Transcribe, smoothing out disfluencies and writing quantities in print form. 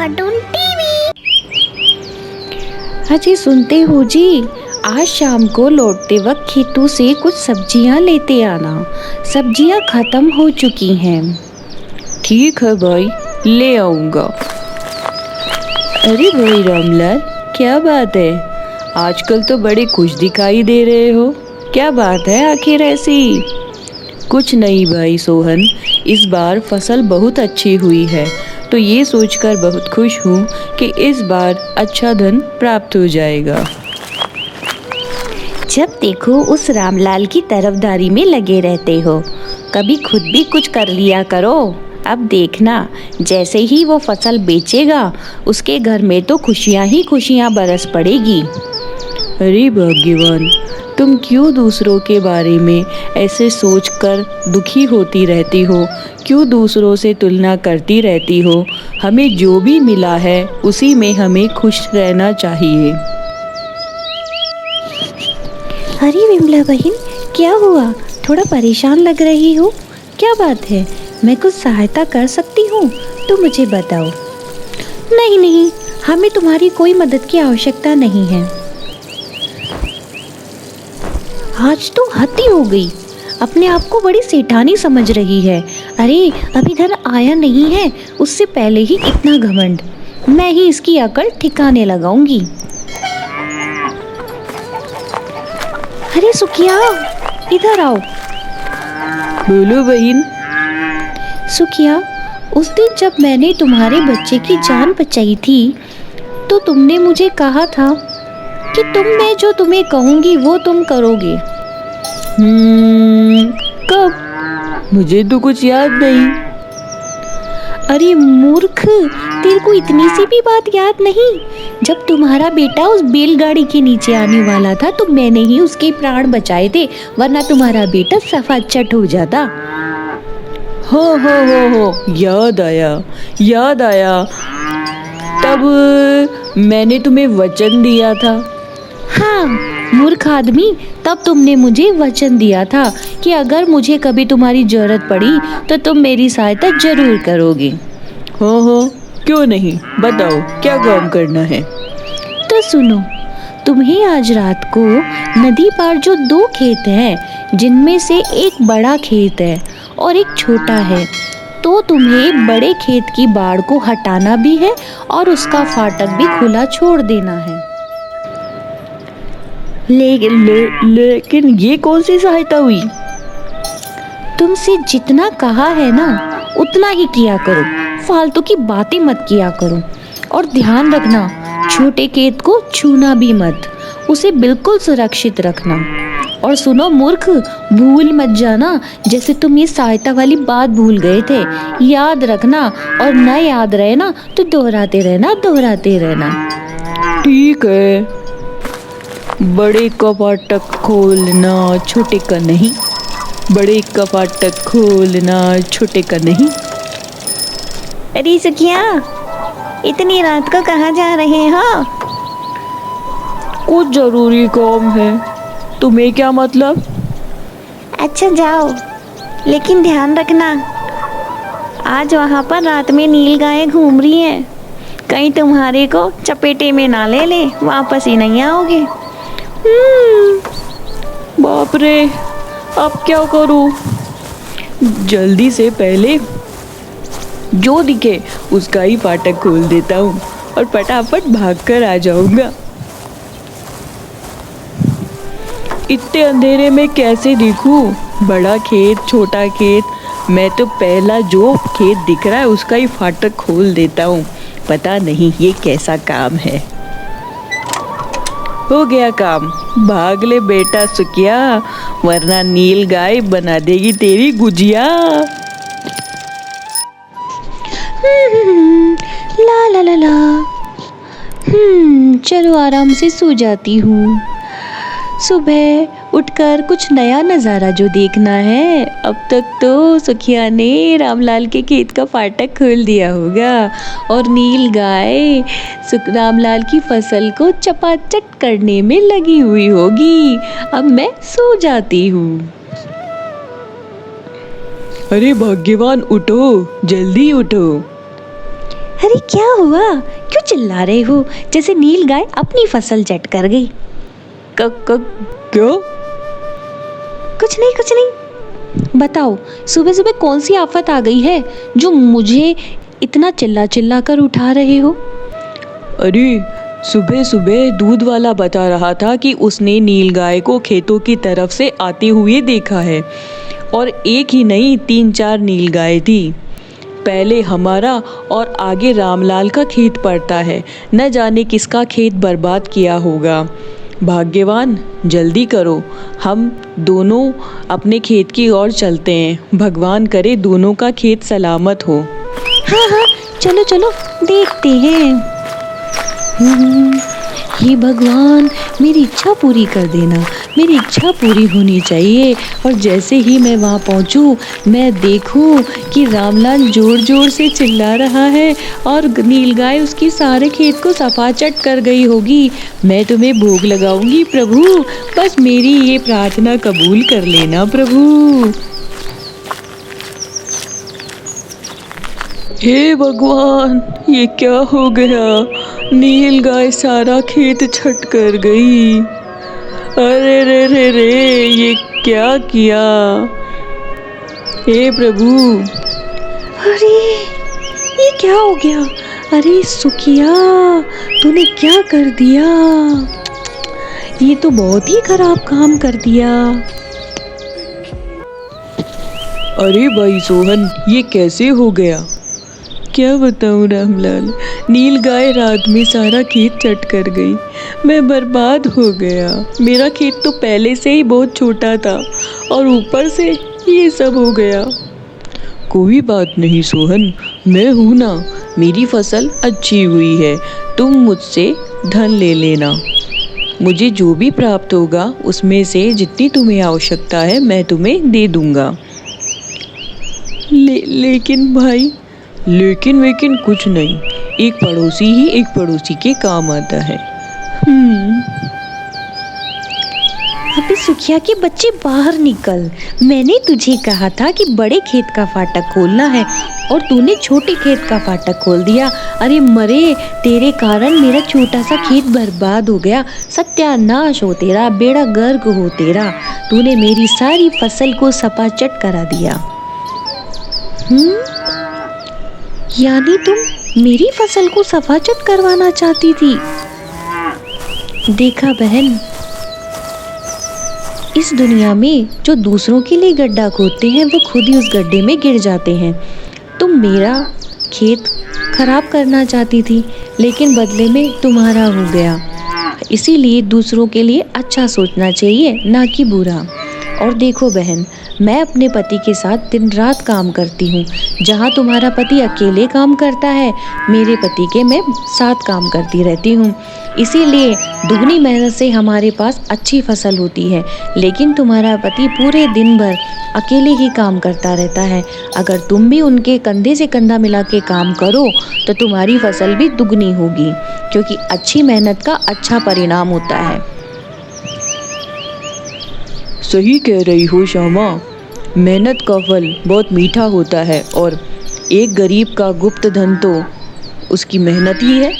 Cartoon TV. अजी सुनते हो जी, आज शाम को लौटते वक्त खेतों से कुछ सब्जियां लेते आना। सब्जियां खत्म हो चुकी हैं। ठीक है भाई, ले आऊंगा। अरे भाई रामलाल, क्या बात है? आजकल तो बड़े खुश दिखाई दे रहे हो। क्या बात है आखिर ऐसी? कुछ नहीं भाई सोहन, इस बार फसल बहुत अच्छी हुई है, तो ये सोचकर बहुत खुश हूँ कि इस बार अच्छा धन प्राप्त हो जाएगा। जब देखो उस रामलाल की तरफदारी में लगे रहते हो, कभी खुद भी कुछ कर लिया करो। अब देखना, जैसे ही वो फसल बेचेगा, उसके घर में तो खुशियाँ ही खुशियाँ बरस पड़ेगी। अरे भाग्यवान, तुम क्यों दूसरों के बारे में ऐसे सोचकर दुखी होती रहती हो? क्यों दूसरों से तुलना करती रहती हो? हमें जो भी मिला है उसी में हमें खुश रहना चाहिए। अरे विमला बहन, क्या हुआ? थोड़ा परेशान लग रही हो, क्या बात है? मैं कुछ सहायता कर सकती हूँ तो मुझे बताओ। नहीं नहीं, हमें तुम्हारी कोई मदद की आवश्यकता नहीं है। आज तो हद ही हो गई, अपने आप को बड़ी सेठानी समझ रही है। अरे अभी धन आया नहीं है, उससे पहले ही इतना घमंड। मैं ही इसकी अकल ठिकाने लगाऊंगी। अरे सुखिया, इधर आओ। बोलो बहन। सुखिया, उस दिन जब मैंने तुम्हारे बच्चे की जान बचाई थी, तो तुमने मुझे कहा था कि मैं जो तुम्हें कहूँगी वो तुम करोगे। कब? मुझे तो कुछ याद नहीं। अरे मूर्ख, तेरे को इतनी सी भी बात याद नहीं? जब तुम्हारा बेटा उस बैलगाड़ी के नीचे आने वाला था तो मैंने ही उसके प्राण बचाए थे, वरना तुम्हारा बेटा सफा चट हो जाता। हो, याद आया। तब मैंने तुम्हें वचन दिया था। हाँ मूर्ख आदमी, तब तुमने मुझे वचन दिया था कि अगर मुझे कभी तुम्हारी जरूरत पड़ी तो तुम मेरी सहायता जरूर करोगे। हो, क्यों नहीं, बताओ क्या काम करना है। तो सुनो, तुम्हें आज रात को नदी पार जो 2 खेत हैं, जिनमें से एक बड़ा खेत है और एक छोटा है, तो तुम्हें बड़े खेत की बाड़ को हटाना भी है और उसका फाटक भी खुला छोड़ देना है। लेकिन ये कौन सी सहायता हुई? तुमसे जितना कहा है ना, उतना ही किया करो, फालतू की बातें मत किया करो। और ध्यान रखना, छोटे खेत को छूना भी मत, उसे बिल्कुल सुरक्षित रखना। और सुनो मूर्ख, भूल मत जाना, जैसे तुम ये सहायता वाली बात भूल गए थे, याद रखना, और न याद रहे ना तो दोहराते रहना। ठीक है। बड़े का फाटक खोलना, छोटे का नहीं। बड़े का फाटक खोलना, छोटे का नहीं। अरे सुखिया, इतनी रात को कहाँ जा रहे हो? कुछ जरूरी काम है। तुम्हें क्या मतलब? अच्छा जाओ, लेकिन ध्यान रखना, आज वहाँ पर रात में नील गायें घूम रही हैं, कहीं तुम्हारे को चपेटे में ना ले, वापस ही नहीं आओगे। बाप रे, अब क्या करूं? जल्दी से पहले जो दिखे उसका ही फाटक खोल देता हूँ और फटाफट भागकर आ जाऊंगा। इतने अंधेरे में कैसे दिखूं? बड़ा खेत, छोटा खेत, मैं तो पहला जो खेत दिख रहा है उसका ही फाटक खोल देता हूँ। पता नहीं ये कैसा काम है। हो गया काम, भाग ले बेटा सुखिया, वरना नील गाय बना देगी तेरी गुजिया। ला। चलो आराम से सो जाती हूँ। सुबह उठकर कुछ नया नज़ारा जो देखना है। अब तक तो सुखिया ने रामलाल के खेत का फाटक खोल दिया होगा और नील गाय रामलाल की फसल को चपाचट करने में लगी हुई होगी। अब मैं सो जाती हूँ। अरे भाग्यवान, उठो, जल्दी उठो। अरे क्या हुआ, क्यों चिल्ला रहे हो जैसे नील गाय अपनी फसल चट कर गई? क्यों? कुछ नहीं कुछ नहीं। बताओ सुबह सुबह कौन सी आफत आ गई है जो मुझे इतना चिल्ला चिल्ला कर उठा रहे हो? अरे सुबह सुबह दूध वाला बता रहा था कि उसने नील गाय को खेतों की तरफ से आते हुए देखा है, और एक ही नहीं 3-4 नील गाय थी। पहले हमारा और आगे रामलाल का खेत पड़ता है, न जाने किसका खेत बर्बाद किया होगा। भाग्यवान, जल्दी करो, हम दोनों अपने खेत की ओर चलते हैं। भगवान करे दोनों का खेत सलामत हो। हाँ हाँ, चलो चलो देखते हैं। हे भगवान, मेरी इच्छा पूरी कर देना, मेरी इच्छा पूरी होनी चाहिए। और जैसे ही मैं वहाँ पहुँचूँ, मैं देखूँ कि रामलाल जोर जोर से चिल्ला रहा है और नीलगाय उसकी सारे खेत को सफाचट कर गई होगी। मैं तुम्हें भोग लगाऊंगी प्रभु, बस मेरी ये प्रार्थना कबूल कर लेना प्रभु। हे भगवान, ये क्या हो गया? नील गाय सारा खेत छट कर गई। अरे रे रे रे, ये क्या किया? हे प्रभु। अरे ये क्या हो गया? अरे सुखिया, तूने क्या कर दिया? ये तो बहुत ही खराब काम कर दिया। अरे भाई सोहन, ये कैसे हो गया? क्या बताऊँ रामलाल, नील गाय रात में सारा खेत चट कर गई। मैं बर्बाद हो गया। मेरा खेत तो पहले से ही बहुत छोटा था और ऊपर से ये सब हो गया। कोई बात नहीं सोहन, मैं हूँ ना, मेरी फसल अच्छी हुई है। तुम मुझसे धन ले लेना। मुझे जो भी प्राप्त होगा उसमें से जितनी तुम्हें आवश्यकता है मैं तुम्हें दे दूँगा। लेकिन भाई, लेकिन वेकिन कुछ नहीं, एक पड़ोसी ही एक पड़ोसी के काम आता है। अबे सुखिया के बच्चे, बाहर निकल। मैंने तुझे कहा था कि बड़े खेत का फाटक खोलना है और तूने छोटे खेत का फाटक खोल दिया। अरे मरे, तेरे कारण मेरा छोटा सा खेत बर्बाद हो गया। सत्यानाश हो तेरा, बेड़ा गर्क हो तेरा। तूने मेरी सारी फसल को सपाचट करा दिया। यानी तुम मेरी फसल को सफाचट करवाना चाहती थी? देखा बहन, इस दुनिया में जो दूसरों के लिए गड्ढा खोदते हैं वो खुद ही उस गड्ढे में गिर जाते हैं। तुम मेरा खेत खराब करना चाहती थी, लेकिन बदले में तुम्हारा हो गया। इसीलिए दूसरों के लिए अच्छा सोचना चाहिए, ना कि बुरा। और देखो बहन, मैं अपने पति के साथ दिन रात काम करती हूँ। जहाँ तुम्हारा पति अकेले काम करता है, मेरे पति के मैं साथ काम करती रहती हूँ। इसीलिए दुगनी मेहनत से हमारे पास अच्छी फसल होती है। लेकिन तुम्हारा पति पूरे दिन भर अकेले ही काम करता रहता है। अगर तुम भी उनके कंधे से कंधा मिला के काम करो तो तुम्हारी फसल भी दुगनी होगी, क्योंकि अच्छी मेहनत का अच्छा परिणाम होता है। सही कह रही हो श्यामा, मेहनत का फल बहुत मीठा होता है और एक गरीब का गुप्त धन तो उसकी मेहनत ही है।